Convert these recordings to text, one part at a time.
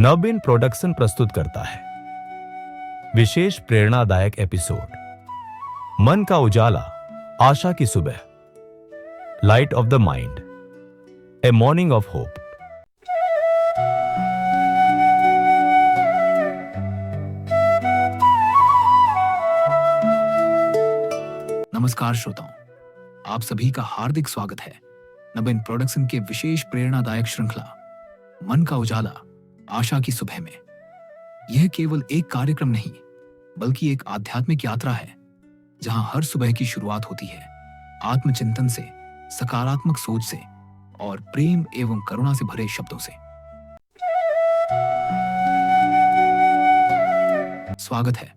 नवीन production प्रस्तुत करता है विशेष प्रेरणादायक एपिसोड मन का उजाला, आशा की सुबह, light of the mind, A morning of hope. नमस्कार श्रोताओं, आप सभी का हार्दिक स्वागत है नवीन प्रोडक्शन के विशेष प्रेरणादायक श्रृंखला मन का उजाला, आशा की सुबह में। यह केवल एक कार्यक्रम नहीं बल्कि एक आध्यात्मिक यात्रा है जहां हर सुबह की शुरुआत होती है आत्मचिंतन से, सकारात्मक सोच से और प्रेम एवं करुणा से भरे शब्दों से। स्वागत है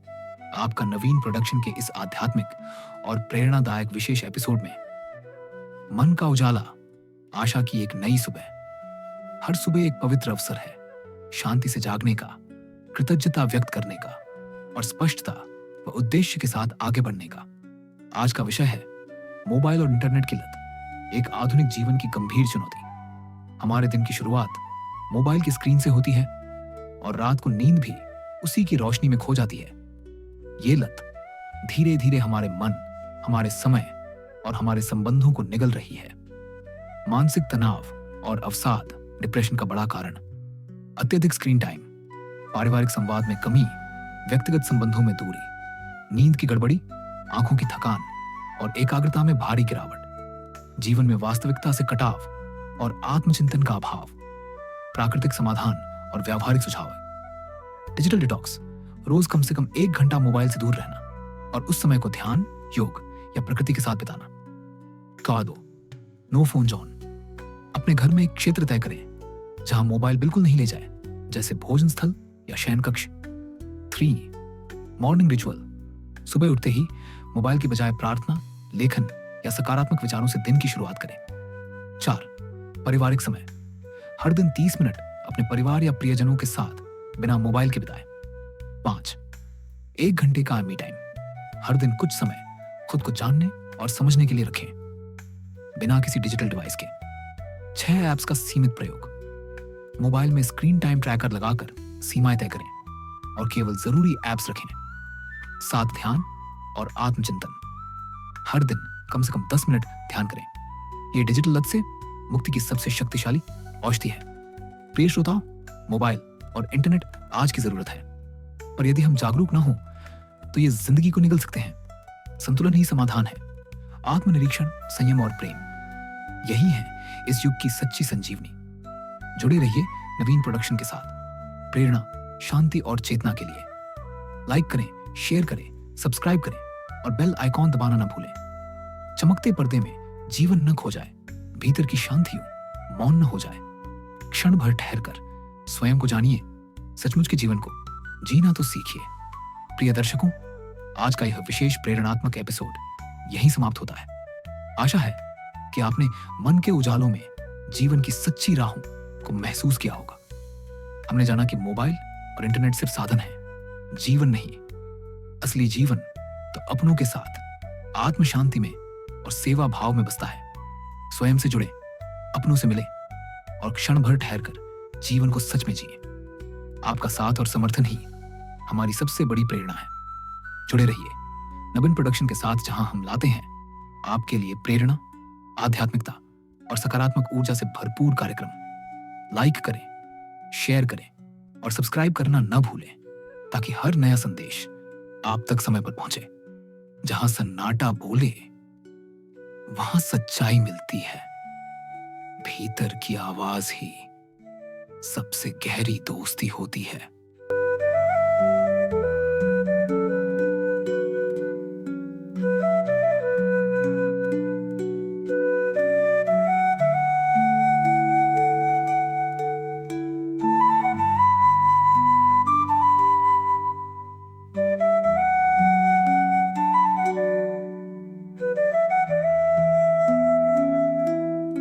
आपका नवीन प्रोडक्शन के इस आध्यात्मिक और प्रेरणादायक विशेष एपिसोड में। मन का उजाला, आशा की एक नई सुबह। हर सुबह एक पवित्र अवसर है शांति से जागने का, कृतज्ञता व्यक्त करने का और स्पष्टता व उद्देश्य के साथ आगे बढ़ने का। आज का विषय है मोबाइल और इंटरनेट की लत, एक आधुनिक जीवन की गंभीर चुनौती। हमारे दिन की शुरुआत मोबाइल की स्क्रीन से होती है और रात को नींद भी उसी की रोशनी में खो जाती है। ये लत धीरे धीरे हमारे मन, हमारे समय और हमारे संबंधों को निगल रही है। मानसिक तनाव और अवसाद डिप्रेशन का बड़ा कारण। अत्यधिक स्क्रीन टाइम, पारिवारिक संवाद में कमी, व्यक्तिगत संबंधों में दूरी, नींद की गड़बड़ी, आंखों की थकान और एकाग्रता में भारी गिरावट, जीवन में वास्तविकता से कटाव और आत्मचिंतन का अभाव, प्राकृतिक समाधान और व्यावहारिक सुझाव। डिजिटल डिटॉक्स, रोज कम से कम 1 घंटा मोबाइल से दूर रहना और उस समय को ध्यान, योग या प्रकृति के साथ बिताना। कहा दो नो फोन जोन। अपने घर में एक क्षेत्र तय करें जहां मोबाइल बिल्कुल नहीं ले जाए, जैसे भोजन स्थल या शयन कक्ष। 3 मॉर्निंग रिचुअल, सुबह उठते ही मोबाइल की बजाय प्रार्थना, लेखन या सकारात्मक विचारों से दिन की शुरुआत करें। 4 पारिवारिक समय, हर दिन 30 मिनट अपने परिवार या प्रियजनों के साथ बिना मोबाइल के बिताएं। 5 1 घंटे का मी टाइम, हर दिन कुछ समय खुद को जानने और समझने के लिए रखें बिना किसी डिजिटल डिवाइस के। 6 ऐप्स का सीमित प्रयोग, मोबाइल में स्क्रीन टाइम ट्रैकर लगाकर सीमाएं तय करें और केवल जरूरी ऐप्स रखें। 7 ध्यान और आत्मचिंतन, हर दिन कम से कम 10 मिनट ध्यान करें। यह डिजिटल लत से मुक्ति की सबसे शक्तिशाली औषधि है। प्रिय श्रोताओं, मोबाइल और इंटरनेट आज की जरूरत है, पर यदि हम जागरूक ना हो तो ये जिंदगी को निगल सकते हैं। संतुलन ही समाधान है। आत्मनिरीक्षण, संयम और प्रेम, यही है इस युग की सच्ची संजीवनी। जुड़े रहिए नवीन प्रोडक्शन के साथ, प्रेरणा, शांति और चेतना के लिए। लाइक करें, शेयर करें, सब्सक्राइब करें और बेल आइकॉन दबाना न भूलें। चमकते पर्दे में जीवन न खो जाए, भीतर की शांति मौन न हो जाए। क्षण भर ठहर कर स्वयं को जानिए, सचमुच के जीवन को जीना तो सीखिए। प्रिय दर्शकों, आज का यह विशेष प्रेरणात्मक एपिसोड यहीं समाप्त होता है। आशा है कि आपने मन के उजालों में जीवन की सच्ची राहों को महसूस किया होगा। हमने जाना कि मोबाइल और इंटरनेट सिर्फ साधन है, जीवन नहीं। असली जीवन तो अपनों के साथ आत्म शांति में और सेवा भाव में बसता है। स्वयं से जुड़े, अपनों से मिले और क्षण भर ठहर कर जीवन को सच में जिए। आपका साथ और समर्थन ही हमारी सबसे बड़ी प्रेरणा है। जुड़े रहिए नवीन प्रोडक्शन के साथ, जहां हम लाते हैं आपके लिए प्रेरणा, आध्यात्मिकता और सकारात्मक ऊर्जा से भरपूर कार्यक्रम। लाइक करें, शेयर करें और सब्सक्राइब करना न भूलें, ताकि हर नया संदेश आप तक समय पर पहुंचे। जहां सन्नाटा बोले वहां सच्चाई मिलती है। भीतर की आवाज ही सबसे गहरी दोस्ती होती है।